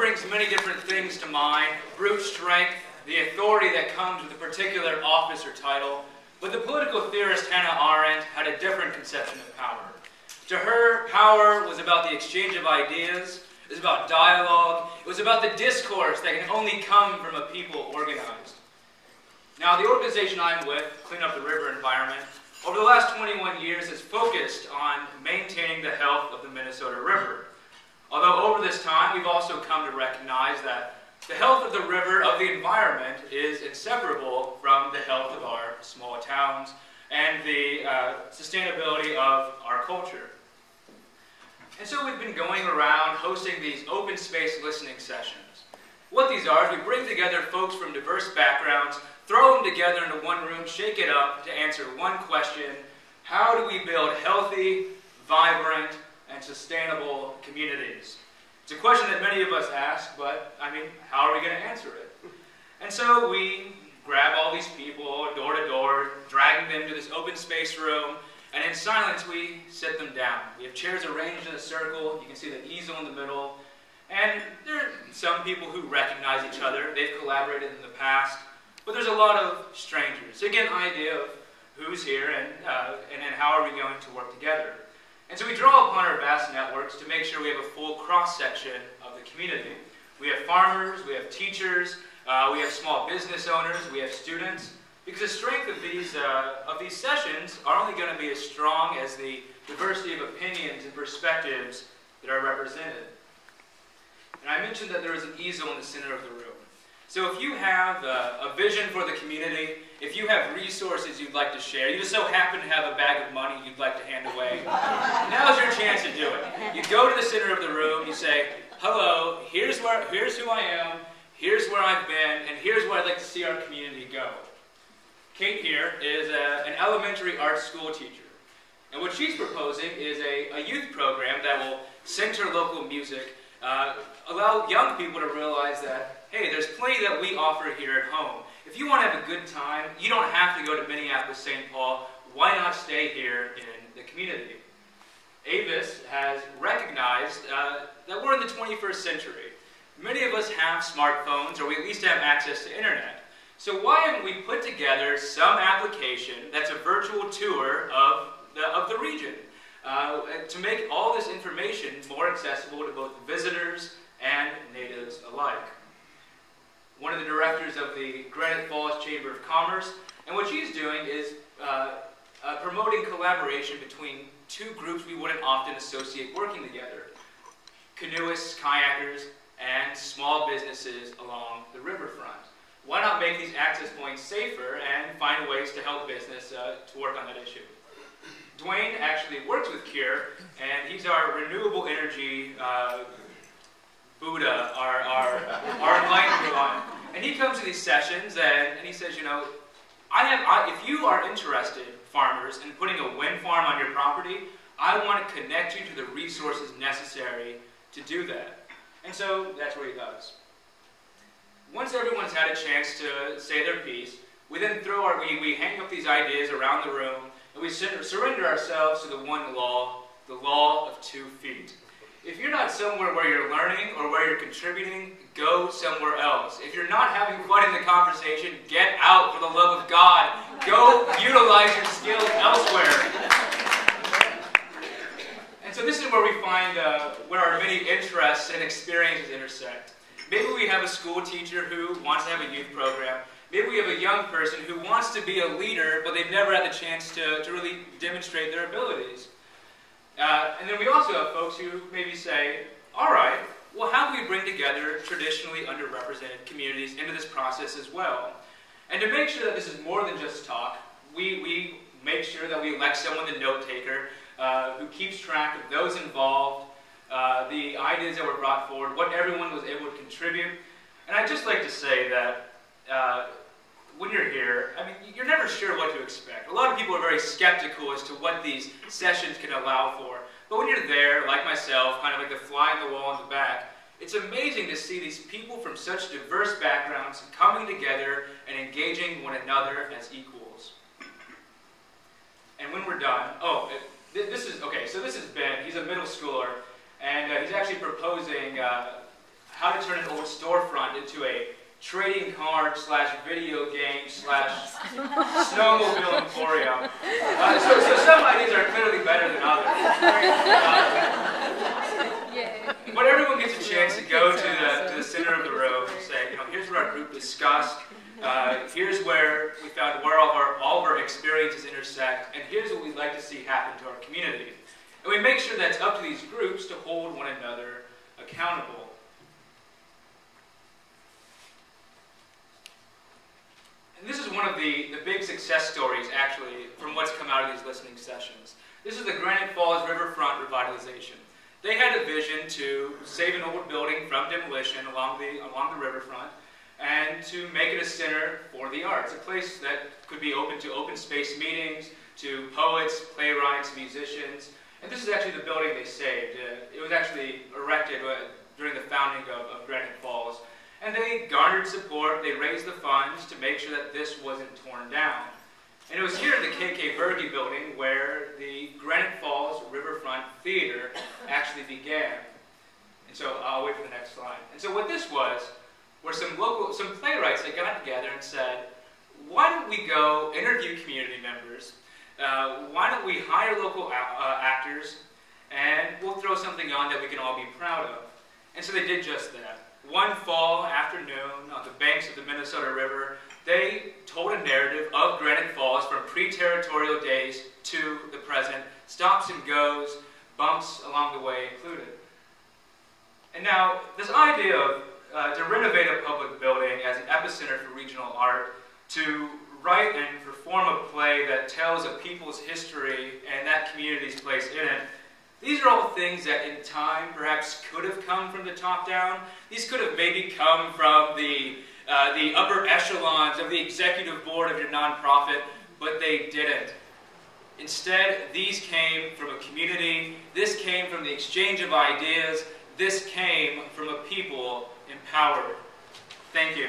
brings many different things to mind: brute strength, the authority that comes with a particular office or title. But the political theorist Hannah Arendt had a different conception of power. To her, power was about the exchange of ideas, it was about dialogue, it was about the discourse that can only come from a people organized. Now, the organization I'm with, Clean Up the River Environment, over the last 21 years has focused on maintaining the health of the Minnesota River. Although over this time, we've also come to recognize that the health of the river, of the environment, is inseparable from the health of our small towns and the sustainability of our culture. And so we've been going around hosting these open space listening sessions. What these are is we bring together folks from diverse backgrounds, throw them together into one room, shake it up to answer one question: how do we build healthy, vibrant, and sustainable communities? It's a question that many of us ask, but, how are we going to answer it? And so we grab all these people, door to door, dragging them to this open space room, and in silence we sit them down. We have chairs arranged in a circle. You can see the easel in the middle. And there are some people who recognize each other. They've collaborated in the past. But there's a lot of strangers. So you get an idea of who's here and then how are we going to work together. And so we draw upon our vast networks to make sure we have a full cross-section of the community. We have farmers, we have teachers, we have small business owners, we have students. Because the strength of these sessions are only going to be as strong as the diversity of opinions and perspectives that are represented. And I mentioned that there is an easel in the center of the room. So if you have a vision for the community, if you have resources you'd like to share, you just so happen to have a bag of money you'd like to hand away, now's your chance to do it. You go to the center of the room, you say, hello, here's who I am, here's where I've been, and here's where I'd like to see our community go. Kate here is an elementary art school teacher. And what she's proposing is a youth program that will center local music, allow young people to realize that, hey, there's plenty that we offer here at home. If you want to have a good time, you don't have to go to Minneapolis, St. Paul. Why not stay here in the community? Avis has recognized that we're in the 21st century. Many of us have smartphones, or we at least have access to internet. So why haven't we put together some application that's a virtual tour of the region to make all this information more accessible to both visitors and natives alike? One of the directors of the Granite Falls Chamber of Commerce, and what she's doing is promoting collaboration between two groups we wouldn't often associate working together: canoeists, kayakers, and small businesses along the riverfront. Why not make these access points safer and find ways to help business to work on that issue? Dwayne actually works with CURE, and he's our renewable energy Buddha, our enlightened one. And he comes to these sessions and he says, if you are interested, farmers, in putting a wind farm on your property, I want to connect you to the resources necessary to do that. And so that's what he does. Once everyone's had a chance to say their piece, we then we hang up these ideas around the room, and we surrender ourselves to the one law, the law of 2 feet. If you're not somewhere where you're learning or where you're contributing, go somewhere else. If you're not having fun in the conversation, get out for the love of God. Go utilize your skills elsewhere. And so this is where we find where our many interests and experiences intersect. Maybe we have a school teacher who wants to have a youth program. Maybe we have a young person who wants to be a leader, but they've never had the chance to really demonstrate their abilities. And then we also have folks who maybe say, all right, well, how do we bring together traditionally underrepresented communities into this process as well? And to make sure that this is more than just talk, we make sure that we elect someone, the note taker, who keeps track of those involved, the ideas that were brought forward, what everyone was able to contribute. And I'd just like to say that when you're here, you're never sure what to expect. A lot of people are very skeptical as to what these sessions can allow for. But when you're there, like myself, kind of like the fly on the wall in the back, it's amazing to see these people from such diverse backgrounds coming together and engaging one another as equals. And when we're done, this is Ben. He's a middle schooler, and he's actually proposing how to turn an old storefront into a trading card / video game / snowmobile emporium. So some ideas are clearly better than others. But everyone gets a chance to go to the center of the room and say, here's what our group discussed. Here's where we found where all of our experiences intersect, and here's what we'd like to see happen to our community. And we make sure that it's up to these groups to hold one another accountable. And this is one of the big success stories, actually, from what's come out of these listening sessions. This is the Granite Falls Riverfront revitalization. They had a vision to save an old building from demolition along the riverfront, and to make it a center for the arts, a place that could be open to open space meetings, to poets, playwrights, musicians. And this is actually the building they saved. It was actually erected during the founding of Granite Falls. And they garnered support, they raised the funds to make sure that this wasn't torn down. And it was here at the K.K. Berge building where the Granite Falls Riverfront Theater actually began. And so I'll wait for the next slide. And so what this was were some playwrights that got together and said, why don't we go interview community members? Why don't we hire local actors, and we'll throw something on that we can all be proud of. And so they did just that. One fall afternoon on the banks of the Minnesota River, they told a narrative of Granite Falls from pre-territorial days to the present, stops and goes, bumps along the way included. And now, this idea of to renovate a public building as an epicenter for regional art, to write and perform a play that tells a people's history and that community's place in it, these are all things that in time perhaps could have come from the top down. These could have maybe come from the upper echelons of the executive board of your nonprofit, but they didn't. Instead, these came from a community, this came from the exchange of ideas, this came from a people empowered. Thank you.